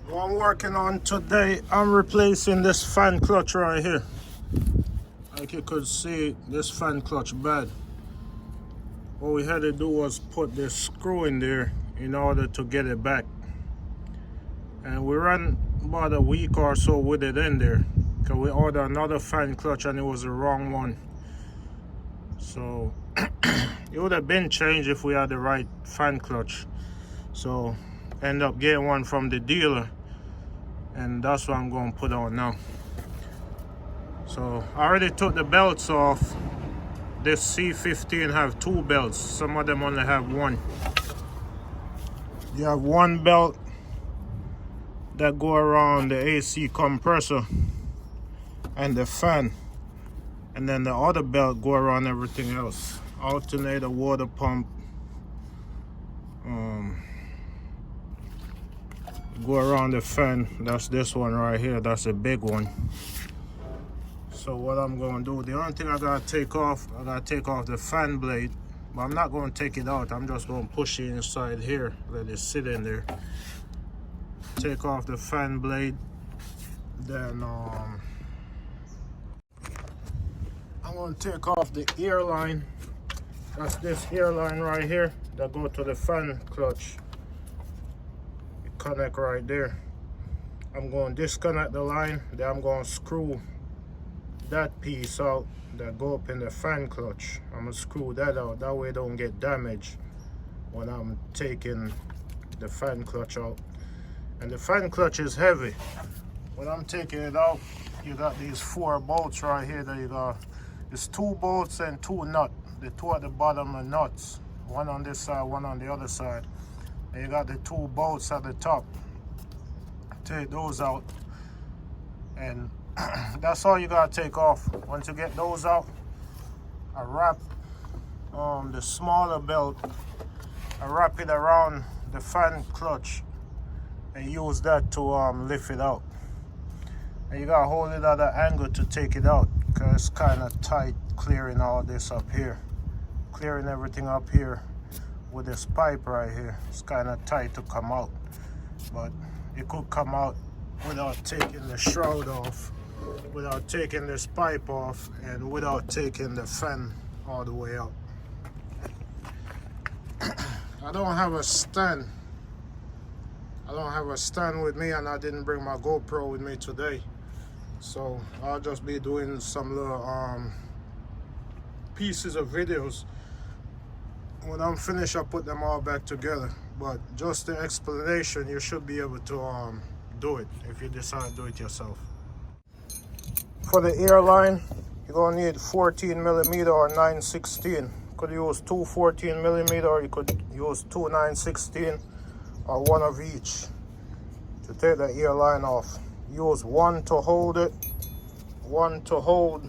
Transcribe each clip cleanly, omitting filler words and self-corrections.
What I'm working on today, I'm replacing this fan clutch right here. Like you could see, this fan clutch bad. What we had to do was put this screw in there in order to get it back. And we ran about a week or so with it in there, because we ordered another fan clutch and it was the wrong one. So it would have been changed if we had the right fan clutch. So end up getting one from the dealer, and that's what I'm going to put on now. So I already took the belts off. This C15 have two belts. Some of them only have one. You have one belt that go around the AC compressor and the fan, and then the other belt go around everything else. Alternator, water pump, go around the fan. That's this one right here. That's a big one. So what I'm going to do, the only thing I gotta take off the fan blade, but I'm not going to take it out. I'm just going to push it inside here, let it sit in there. Take off the fan blade, then I'm going to take off the air line. That's this air line right here that go to the fan clutch. It connect right there. I'm going to disconnect the line, then I'm going to screw that piece out that go up in the fan clutch. I'm going to screw that out, that way it don't get damaged when I'm taking the fan clutch out. And the fan clutch is heavy. When I'm taking it out, you got these 4 bolts right here that you got. It's 2 bolts and 2 nuts. The 2 at the bottom are nuts. One on this side, one on the other side. And you got the 2 bolts at the top. Take those out. And that's all you gotta take off. Once you get those out, I wrap the smaller belt. I wrap it around the fan clutch and use that to lift it out. And you gotta hold it at an angle to take it out, because it's kind of tight clearing all this up here. Clearing everything up here with this pipe right here. It's kind of tight to come out, but it could come out without taking the shroud off, without taking this pipe off, and without taking the fan all the way out. I don't have a stand. I don't have a stand with me, and I didn't bring my GoPro with me today. So I'll just be doing some little pieces of videos. When I'm finished, I'll put them all back together. But just the explanation, you should be able to do it if you decide to do it yourself. For the air line, you're gonna need 14mm or 9/16. Could use 2 14mm, or you could use 2 9/16, or one of each to take the air line off. Use one to hold it, one to hold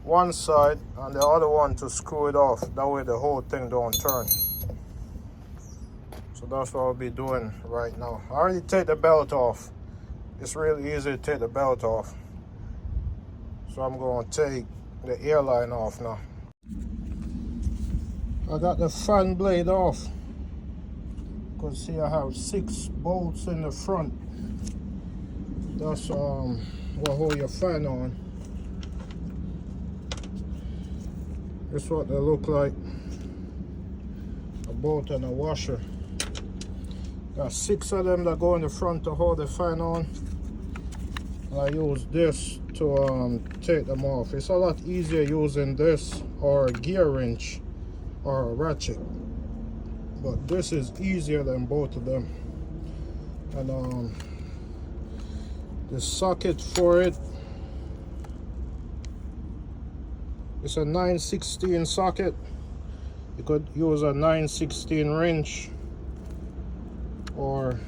one side, and the other one to screw it off. That way the whole thing don't turn. So that's what I'll be doing right now. I already take the belt off. It's really easy to take the belt off. So I'm going to take the air line off now. I got the fan blade off. You can see I have 6 bolts in the front. That's what hold your fan on. This is what they look like. A bolt and a washer. Got 6 of them that go in the front to hold the fan on. And I use this to take them off. It's a lot easier using this or a gear wrench or a ratchet, but this is easier than both of them. And the socket for it, it's a 9/16 socket. You could use a 9/16 wrench, or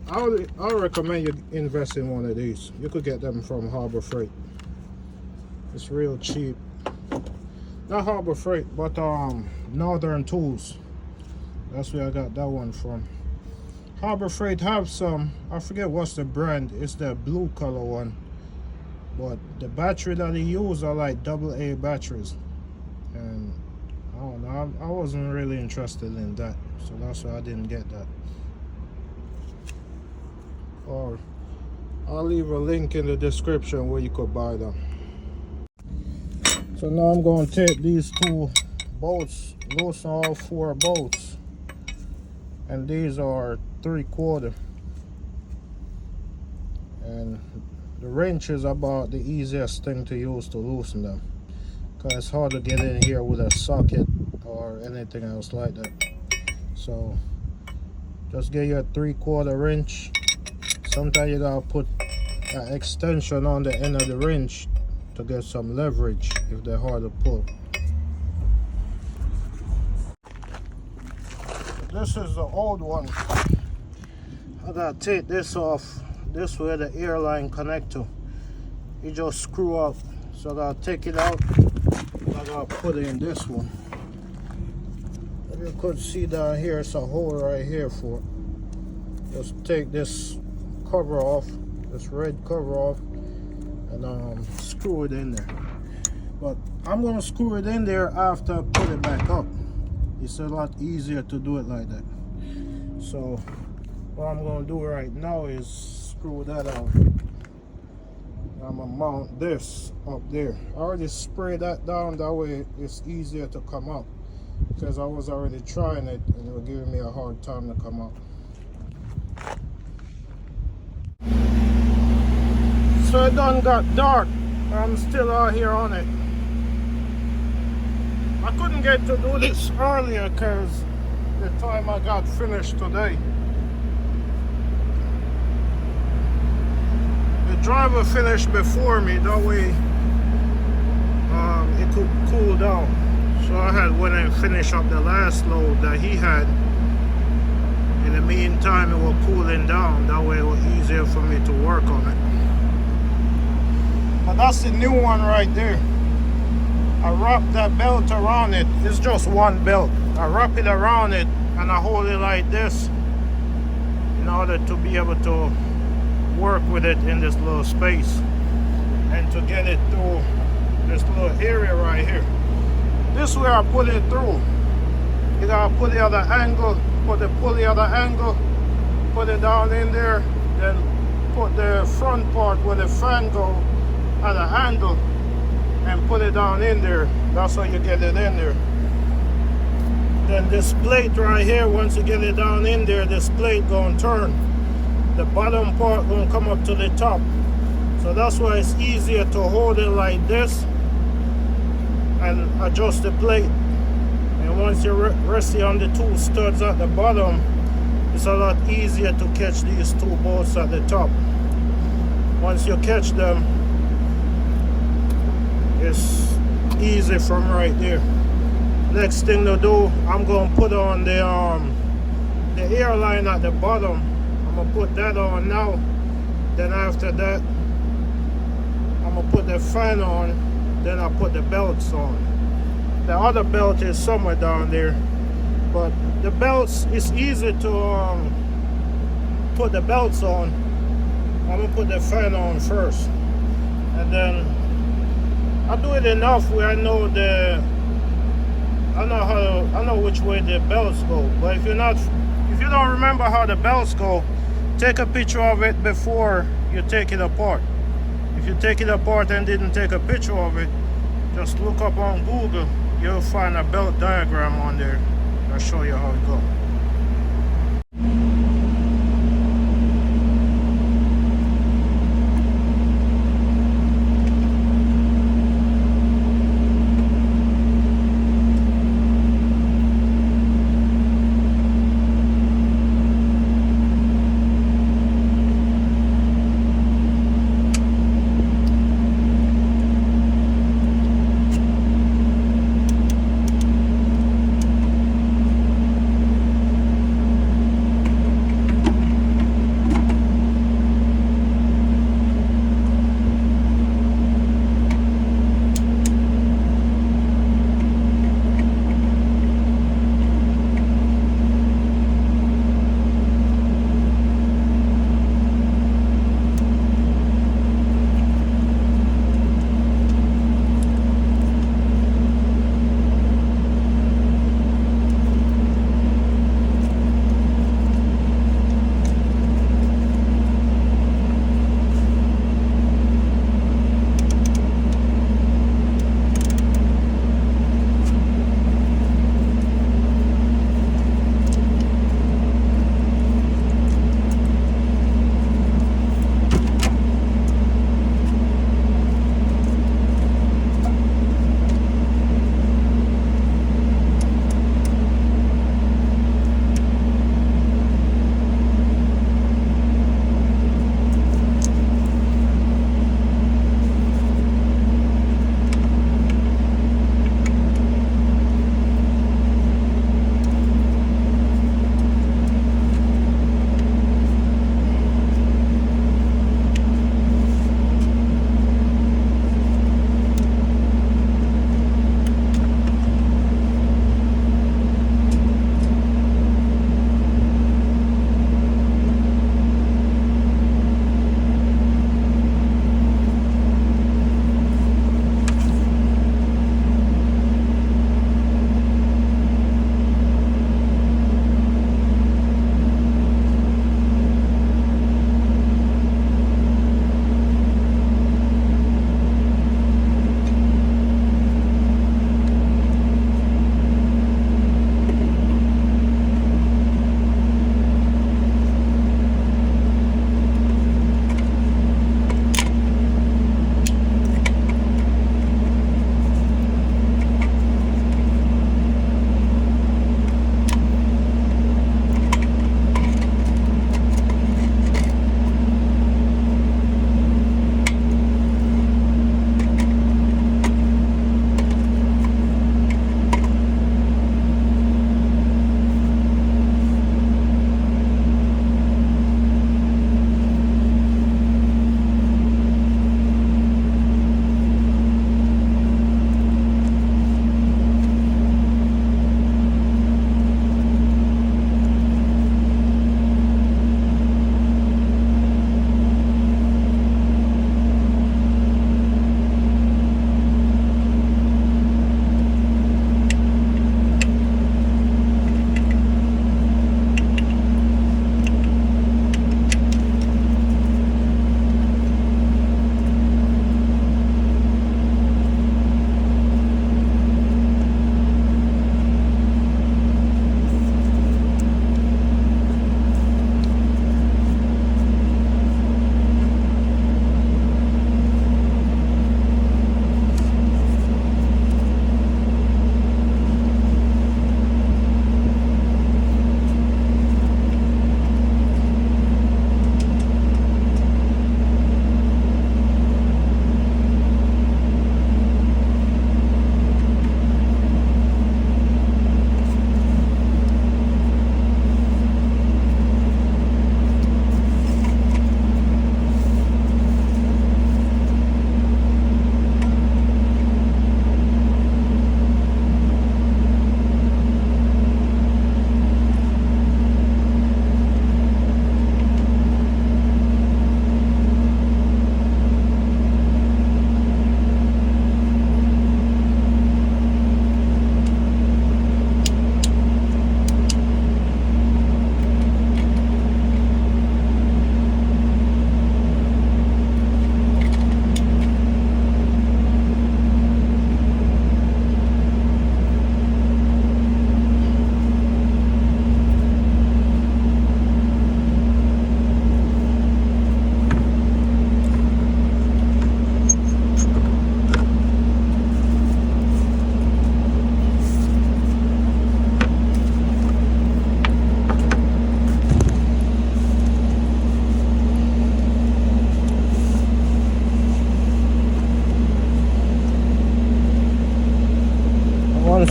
I'll recommend you invest in one of these. You could get them from Harbor Freight. It's real cheap. Not Harbor Freight, but Norton Tools. That's where I got that one from. Harbor Freight have some, I forget what's the brand. It's the blue color one. But the battery that they use are like AA batteries. And I don't know. I wasn't really interested in that, so that's why I didn't get that. Or I'll leave a link in the description where you could buy them. So now I'm going to take these two bolts, loosen all 4 bolts, and these are 3/4. And the wrench is about the easiest thing to use to loosen them, because it's hard to get in here with a socket or anything else like that. So just get your 3/4 wrench. Sometimes you gotta put an extension on the end of the wrench to get some leverage if they're hard to pull. This is the old one. I gotta take this off. This where the airline connect to. You just screw up. So I gotta take it out. I gotta put it in this one. If you could see down here, it's a hole right here for it. Just take this cover off, this red cover off, and screw it in there. But I'm gonna screw it in there after I put it back up. It's a lot easier to do it like that. So what I'm gonna do right now is screw that out. I'm gonna mount this up there. I already sprayed that down, that way it's easier to come up, because I was already trying it and it was giving me a hard time to come up. So it done got dark. I'm still out here on it. I couldn't get to do this earlier because the time I got finished today. The driver finished before me, that way it could cool down. So I had went and finished up the last load that he had. In the meantime, it was cooling down, that way it was easier for me to work on it. But that's the new one right there. I wrap that belt around it. It's just one belt. I wrap it around it and I hold it like this in order to be able to work with it in this little space and to get it through this little area right here. This is where I put it through. You gotta put the other angle, put the pulley other angle, put it down in there, then put the front part where the fan go at an angle and put it down in there. That's how you get it in there. Then this plate right here, once you get it down in there, this plate gonna turn. The bottom part gonna come up to the top. So that's why it's easier to hold it like this and adjust the plate. And once you rest it on the 2 studs at the bottom, it's a lot easier to catch these 2 bolts at the top. Once you catch them, it's easy from right there. Next thing to do, I'm gonna put on the airline at the bottom. I'm gonna put that on now. Then after that, I'm gonna put the fan on. Then I'll put the belts on. The other belt is somewhere down there, but the belts, it's easy to put the belts on. I'm gonna put the fan on first, and then I do it enough where I know I know which way the belts go. But if you don't remember how the belts go, take a picture of it before you take it apart. If you take it apart and didn't take a picture of it, just look up on Google. You'll find a belt diagram on there. I'll show you how it goes.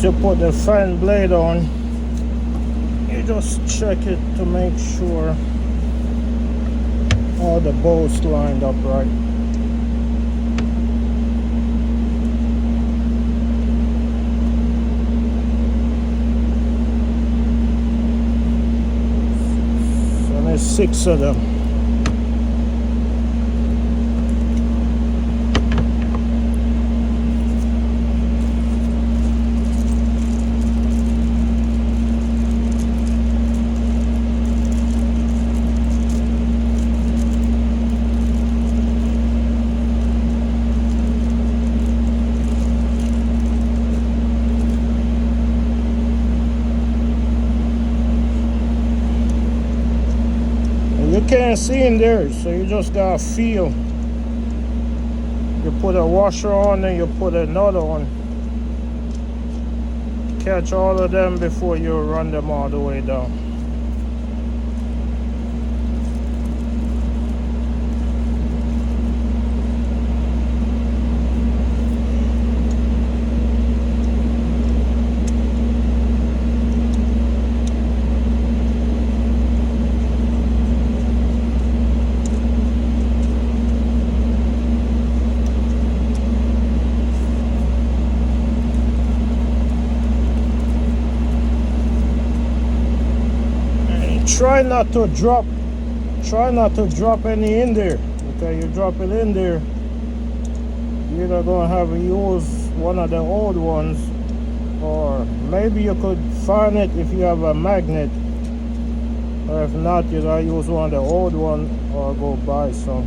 once you put the fan blade on, you just check it to make sure all the bolts lined up right. So there's 6 of them. You can't see in there, so you just gotta feel. You put a washer on and you put another one. Catch all of them before you run them all the way down. Try not to drop any in there, because you drop it in there, you're either gonna have to use one of the old ones, or maybe you could find it if you have a magnet, or if not, you gotta use one of the old ones or go buy some.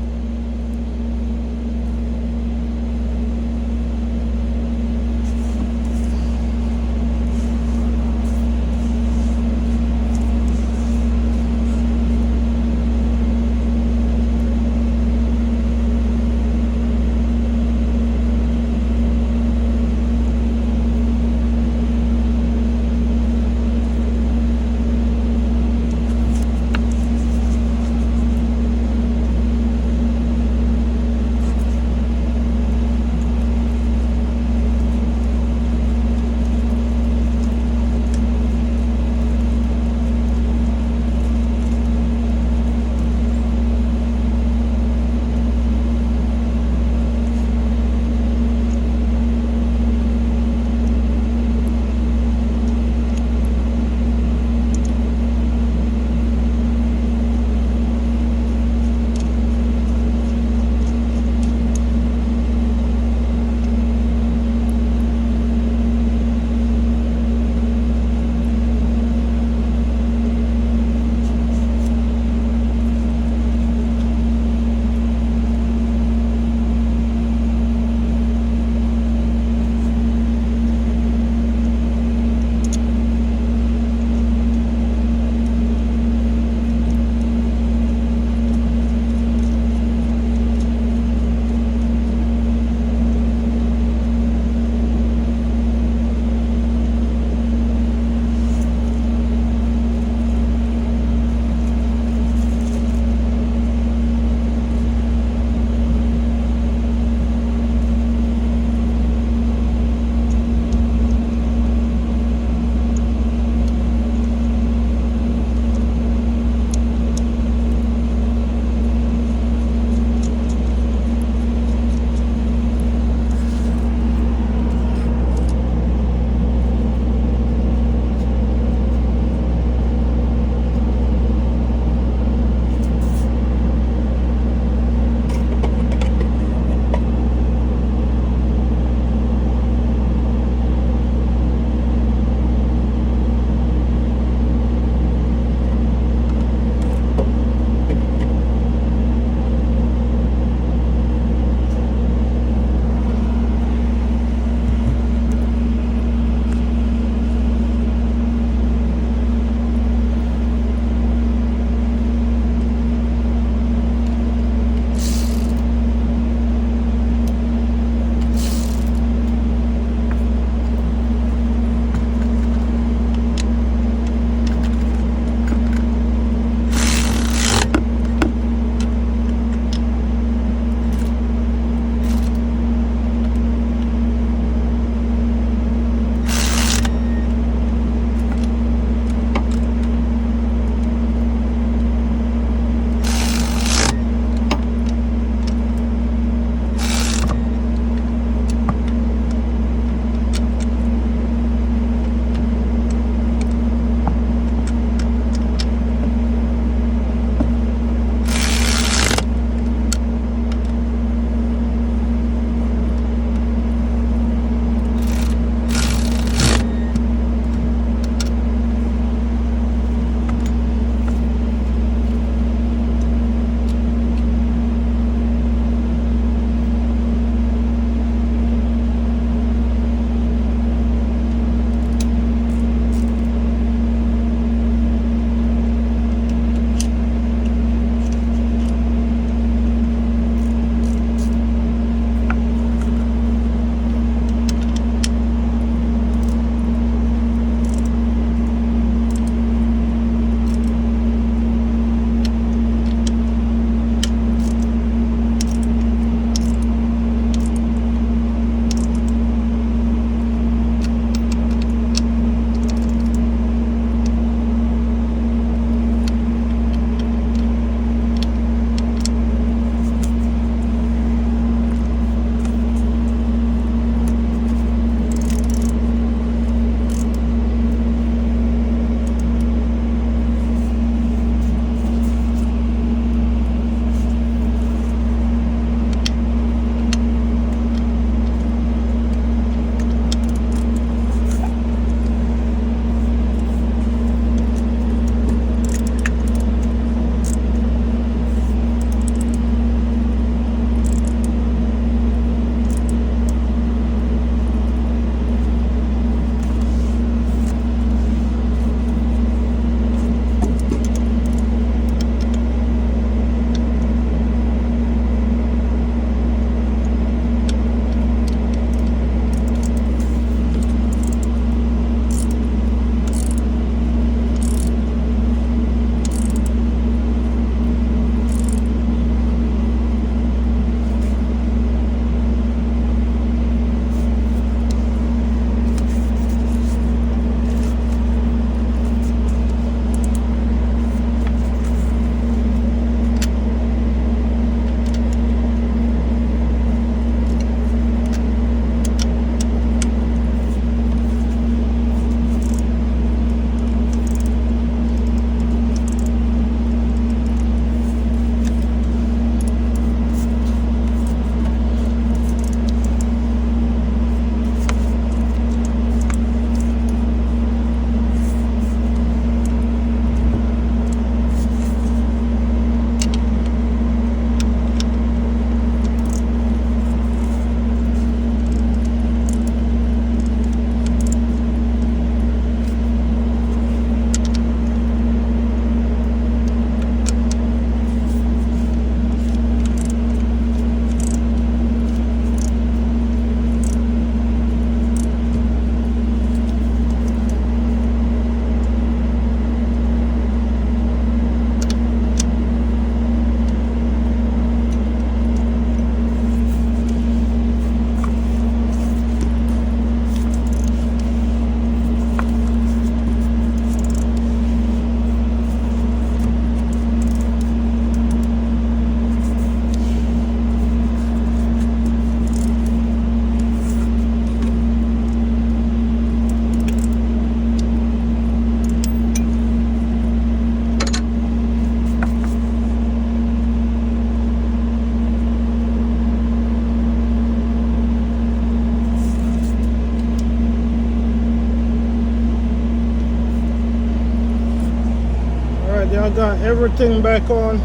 Alright, I got everything back on.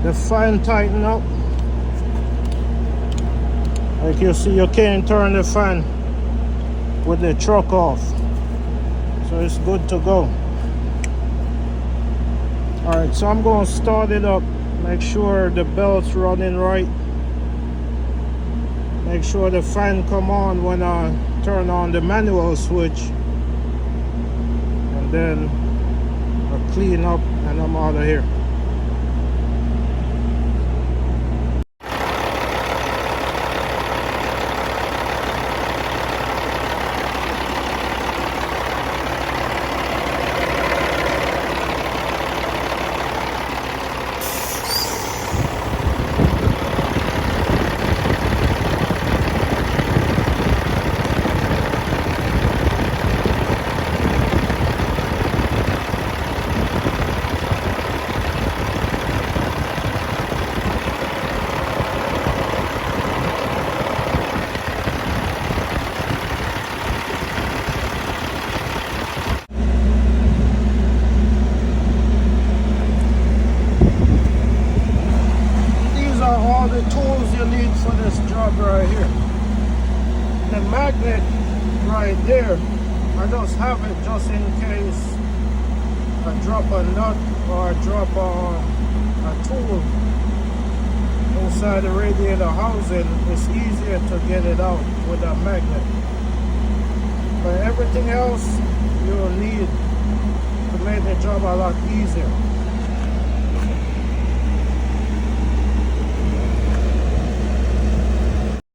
The fan tighten up. Like you see, you can't turn the fan with the truck off. So it's good to go. Alright, so I'm going to start it up. Make sure the belt's running right. Make sure the fan come on when I turn on the manual switch. And then I clean up and I'm out of here. All the tools you need for this job right here. The magnet right there, I just have it just in case I drop a nut or I drop a tool inside the radiator housing. It's easier to get it out with a magnet. But everything else you'll need to make the job a lot easier.